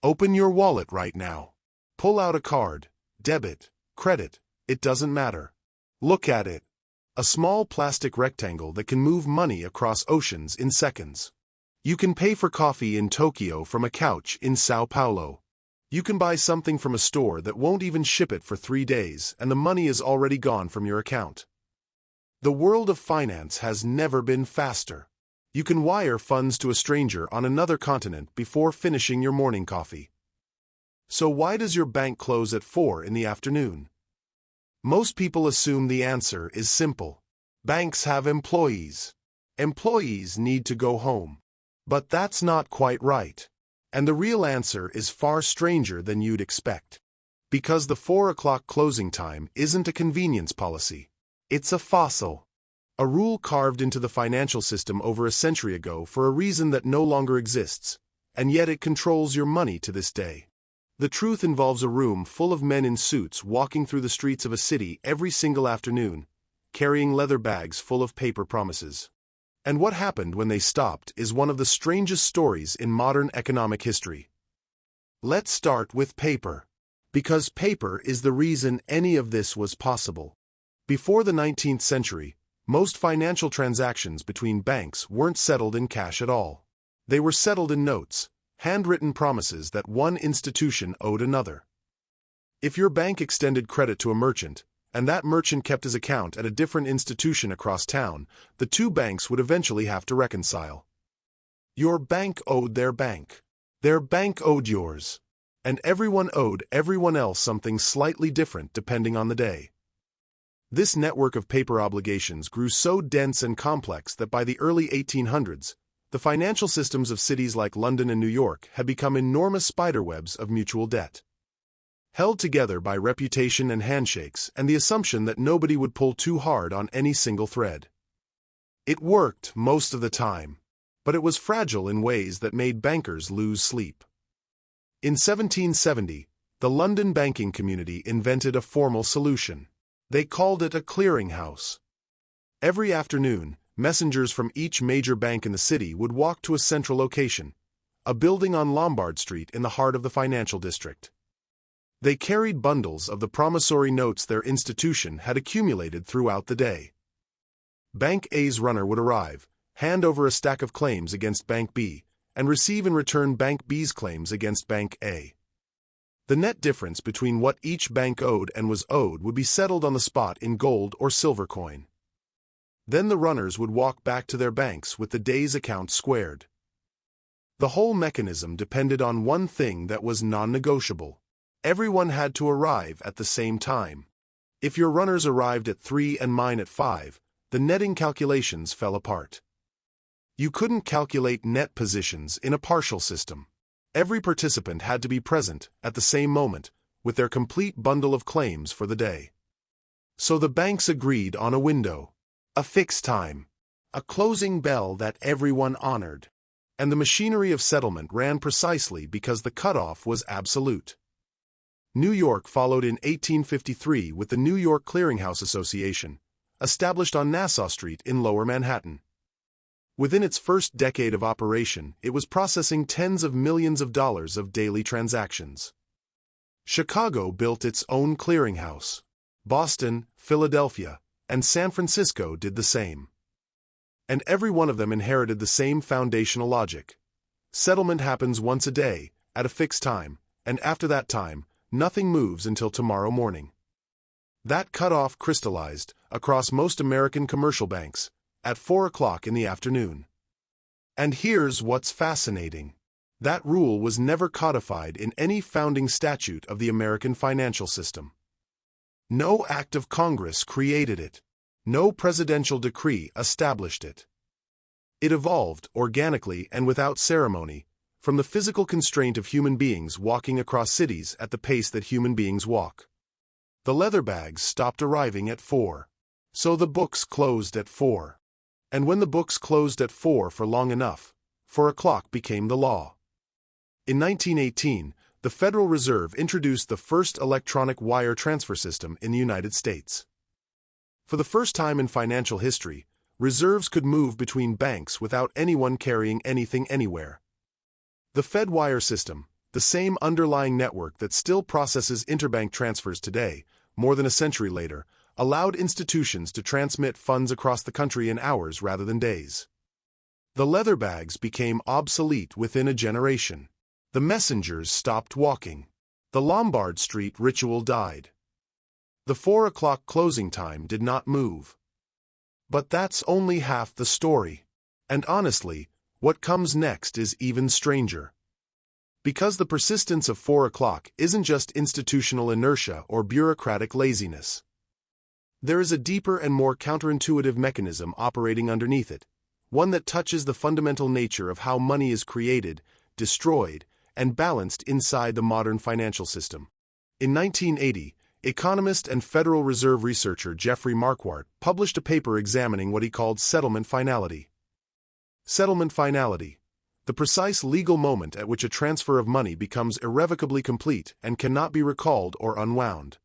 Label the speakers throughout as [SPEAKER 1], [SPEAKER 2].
[SPEAKER 1] Open your wallet right now. Pull out a card, debit, credit, it doesn't matter. Look at it. A small plastic rectangle that can move money across oceans in seconds. You can pay for coffee in Tokyo from a couch in Sao Paulo. You can buy something from a store that won't even ship it for 3 days, and the money is already gone from your account. The world of finance has never been faster. You can wire funds to a stranger on another continent before finishing your morning coffee. So why does your bank close at 4 in the afternoon? Most people assume the answer is simple. Banks have employees. Employees need to go home. But that's not quite right. And the real answer is far stranger than you'd expect. Because the 4 o'clock closing time isn't a convenience policy. It's a fossil. A rule carved into the financial system over a century ago for a reason that no longer exists, and yet it controls your money to this day. The truth involves a room full of men in suits walking through the streets of a city every single afternoon, carrying leather bags full of paper promises. And what happened when they stopped is one of the strangest stories in modern economic history. Let's start with paper. Because paper is the reason any of this was possible. Before the 19th century, most financial transactions between banks weren't settled in cash at all. They were settled in notes, handwritten promises that one institution owed another. If your bank extended credit to a merchant, and that merchant kept his account at a different institution across town, the two banks would eventually have to reconcile. Your bank owed their bank. Their bank owed yours. And everyone owed everyone else something slightly different depending on the day. This network of paper obligations grew so dense and complex that by the early 1800s, the financial systems of cities like London and New York had become enormous spiderwebs of mutual debt. Held together by reputation and handshakes and the assumption that nobody would pull too hard on any single thread. It worked most of the time, but it was fragile in ways that made bankers lose sleep. In 1770, the London banking community invented a formal solution. They called it a clearinghouse. Every afternoon, messengers from each major bank in the city would walk to a central location, a building on Lombard Street in the heart of the financial district. They carried bundles of the promissory notes their institution had accumulated throughout the day. Bank A's runner would arrive, hand over a stack of claims against Bank B, and receive in return Bank B's claims against Bank A. The net difference between what each bank owed and was owed would be settled on the spot in gold or silver coin. Then the runners would walk back to their banks with the day's account squared. The whole mechanism depended on one thing that was non-negotiable. Everyone had to arrive at the same time. If your runners arrived at 3 and mine at 5, the netting calculations fell apart. You couldn't calculate net positions in a partial system. Every participant had to be present at the same moment, with their complete bundle of claims for the day. So the banks agreed on a window, a fixed time, a closing bell that everyone honored. And the machinery of settlement ran precisely because the cutoff was absolute. New York followed in 1853 with the New York Clearinghouse Association, established on Nassau Street in Lower Manhattan. Within its first decade of operation, it was processing tens of millions of dollars of daily transactions. Chicago built its own clearinghouse. Boston, Philadelphia, and San Francisco did the same. And every one of them inherited the same foundational logic. Settlement happens once a day, at a fixed time, and after that time, nothing moves until tomorrow morning. That cutoff crystallized across most American commercial banks at 4 o'clock in the afternoon. And here's what's fascinating. That rule was never codified in any founding statute of the American financial system. No act of Congress created it. No presidential decree established it. It evolved organically and without ceremony from the physical constraint of human beings walking across cities at the pace that human beings walk. The leather bags stopped arriving at 4. So the books closed at 4. And when the books closed at 4 for long enough, 4 o'clock became the law. In 1918, the Federal Reserve introduced the first electronic wire transfer system in the United States. For the first time in financial history, reserves could move between banks without anyone carrying anything anywhere. The Fed wire system, the same underlying network that still processes interbank transfers today, more than a century later, allowed institutions to transmit funds across the country in hours rather than days. The leather bags became obsolete within a generation. The messengers stopped walking. The Lombard Street ritual died. The 4 o'clock closing time did not move. But that's only half the story. And honestly, what comes next is even stranger. Because the persistence of 4 o'clock isn't just institutional inertia or bureaucratic laziness. There is a deeper and more counterintuitive mechanism operating underneath it, one that touches the fundamental nature of how money is created, destroyed, and balanced inside the modern financial system. In 1980, economist and Federal Reserve researcher Jeffrey Marquardt published a paper examining what he called settlement finality. Settlement finality, the precise legal moment at which a transfer of money becomes irrevocably complete and cannot be recalled or unwound.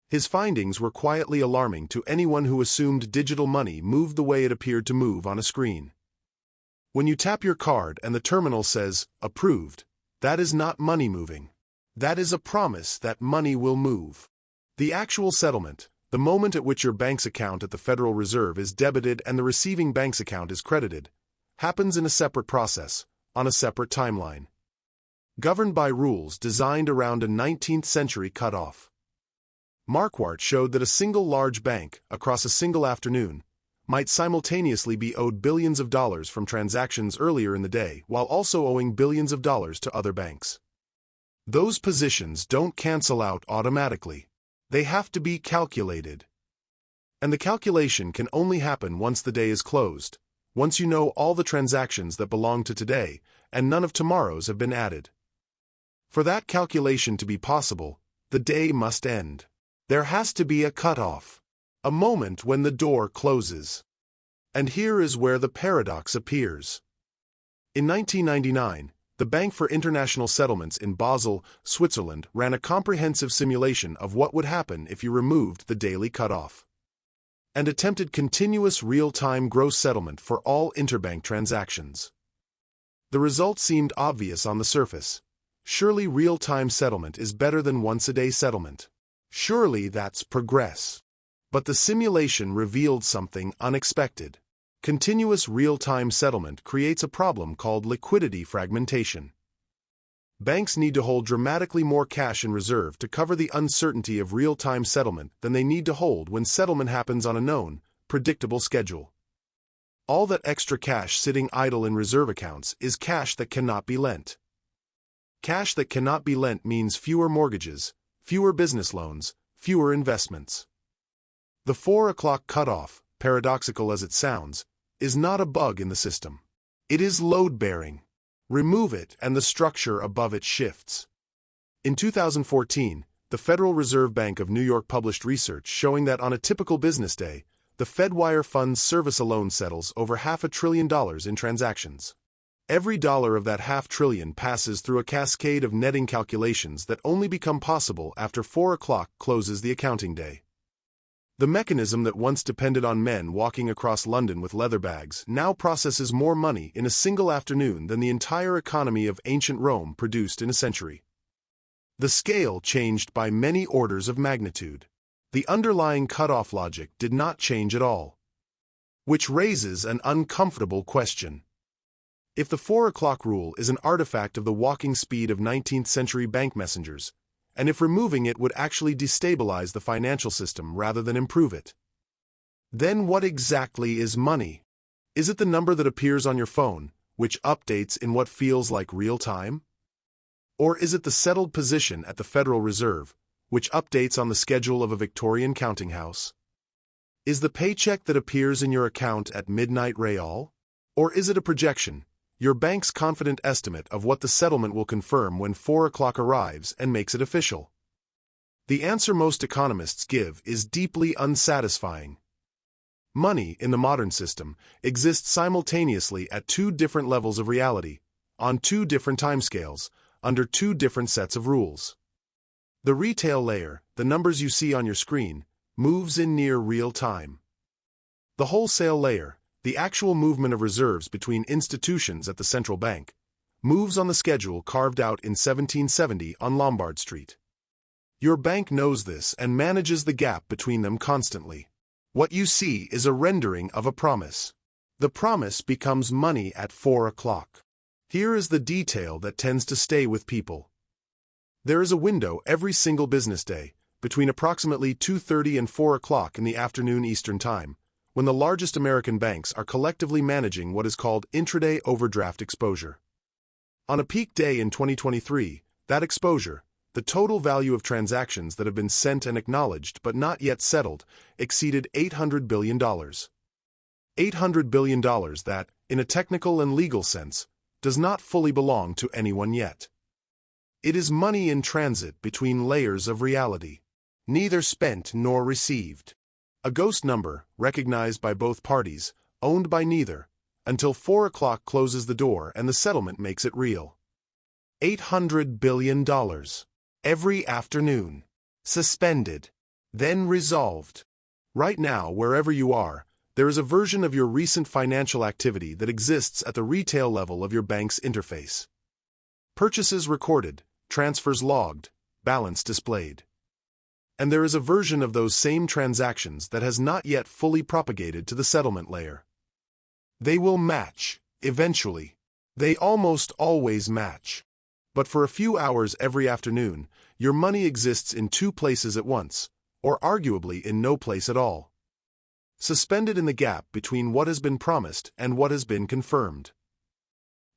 [SPEAKER 1] His findings were quietly alarming to anyone who assumed digital money moved the way it appeared to move on a screen. When you tap your card and the terminal says, "Approved," that is not money moving. That is a promise that money will move. The actual settlement, the moment at which your bank's account at the Federal Reserve is debited and the receiving bank's account is credited, happens in a separate process, on a separate timeline. Governed by rules designed around a 19th century cutoff. Marquardt showed that a single large bank, across a single afternoon, might simultaneously be owed billions of dollars from transactions earlier in the day while also owing billions of dollars to other banks. Those positions don't cancel out automatically. They have to be calculated. And the calculation can only happen once the day is closed, once you know all the transactions that belong to today and none of tomorrow's have been added. For that calculation to be possible, the day must end. There has to be a cutoff, a moment when the door closes. And here is where the paradox appears. In 1999, the Bank for International Settlements in Basel, Switzerland, ran a comprehensive simulation of what would happen if you removed the daily cutoff, and attempted continuous real-time gross settlement for all interbank transactions. The result seemed obvious on the surface. Surely real-time settlement is better than once-a-day settlement. Surely that's progress. But the simulation revealed something unexpected. Continuous real-time settlement creates a problem called liquidity fragmentation. Banks need to hold dramatically more cash in reserve to cover the uncertainty of real-time settlement than they need to hold when settlement happens on a known, predictable schedule. All that extra cash sitting idle in reserve accounts is cash that cannot be lent. Cash that cannot be lent means fewer mortgages, fewer business loans, fewer investments. The 4 o'clock cutoff, paradoxical as it sounds, is not a bug in the system. It is load-bearing. Remove it and the structure above it shifts. In 2014, the Federal Reserve Bank of New York published research showing that on a typical business day, the Fedwire Funds Service alone settles over $500 billion in transactions. Every dollar of that $500 billion passes through a cascade of netting calculations that only become possible after 4 o'clock closes the accounting day. The mechanism that once depended on men walking across London with leather bags now processes more money in a single afternoon than the entire economy of ancient Rome produced in a century. The scale changed by many orders of magnitude. The underlying cutoff logic did not change at all. Which raises an uncomfortable question. If the 4 o'clock rule is an artifact of the walking speed of 19th century bank messengers, and if removing it would actually destabilize the financial system rather than improve it, then what exactly is money? Is it the number that appears on your phone, which updates in what feels like real time? Or is it the settled position at the Federal Reserve, which updates on the schedule of a Victorian counting house? Is the paycheck that appears in your account at midnight real? Or is it a projection, your bank's confident estimate of what the settlement will confirm when 4 o'clock arrives and makes it official? The answer most economists give is deeply unsatisfying. Money, in the modern system, exists simultaneously at two different levels of reality, on two different timescales, under two different sets of rules. The retail layer, the numbers you see on your screen, moves in near real time. The wholesale layer, the actual movement of reserves between institutions at the central bank, moves on the schedule carved out in 1770 on Lombard Street. Your bank knows this and manages the gap between them constantly. What you see is a rendering of a promise. The promise becomes money at 4 o'clock. Here is the detail that tends to stay with people. There is a window every single business day, between approximately 2:30 and 4 o'clock in the afternoon Eastern Time, when the largest American banks are collectively managing what is called intraday overdraft exposure. On a peak day in 2023, that exposure, the total value of transactions that have been sent and acknowledged but not yet settled, exceeded $800 billion. $800 billion that, in a technical and legal sense, does not fully belong to anyone yet. It is money in transit between layers of reality, neither spent nor received. A ghost number, recognized by both parties, owned by neither, until 4 o'clock closes the door and the settlement makes it real. $800 billion. Every afternoon. Suspended. Then resolved. Right now, wherever you are, there is a version of your recent financial activity that exists at the retail level of your bank's interface. Purchases recorded, transfers logged, balance displayed. And there is a version of those same transactions that has not yet fully propagated to the settlement layer. They will match, eventually. They almost always match. But for a few hours every afternoon, your money exists in two places at once, or arguably in no place at all. Suspended in the gap between what has been promised and what has been confirmed.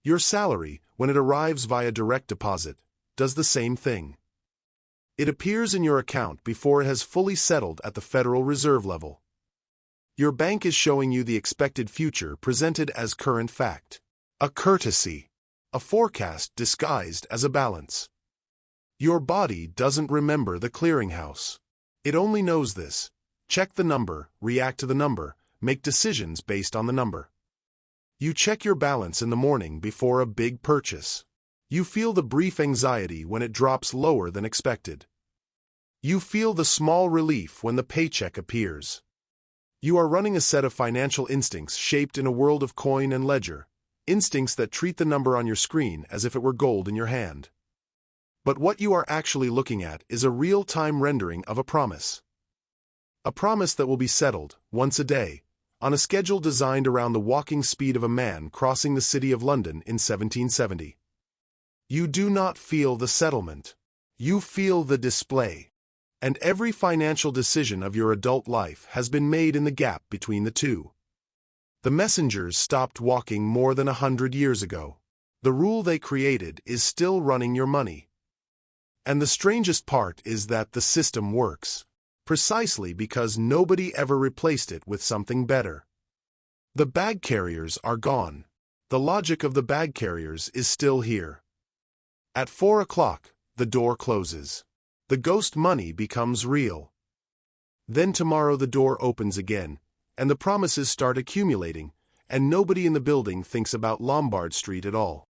[SPEAKER 1] Your salary, when it arrives via direct deposit, does the same thing. It appears in your account before it has fully settled at the Federal Reserve level. Your bank is showing you the expected future presented as current fact. A courtesy. A forecast disguised as a balance. Your body doesn't remember the clearinghouse. It only knows this. Check the number, react to the number, make decisions based on the number. You check your balance in the morning before a big purchase. You feel the brief anxiety when it drops lower than expected. You feel the small relief when the paycheck appears. You are running a set of financial instincts shaped in a world of coin and ledger, instincts that treat the number on your screen as if it were gold in your hand. But what you are actually looking at is a real-time rendering of a promise. A promise that will be settled, once a day, on a schedule designed around the walking speed of a man crossing the city of London in 1770. You do not feel the settlement. You feel the display. And every financial decision of your adult life has been made in the gap between the two. The messengers stopped walking more than 100 years ago. The rule they created is still running your money. And the strangest part is that the system works. Precisely because nobody ever replaced it with something better. The bag carriers are gone. The logic of the bag carriers is still here. At 4 o'clock, the door closes. The ghost money becomes real. Then tomorrow the door opens again, and the promises start accumulating, and nobody in the building thinks about Lombard Street at all.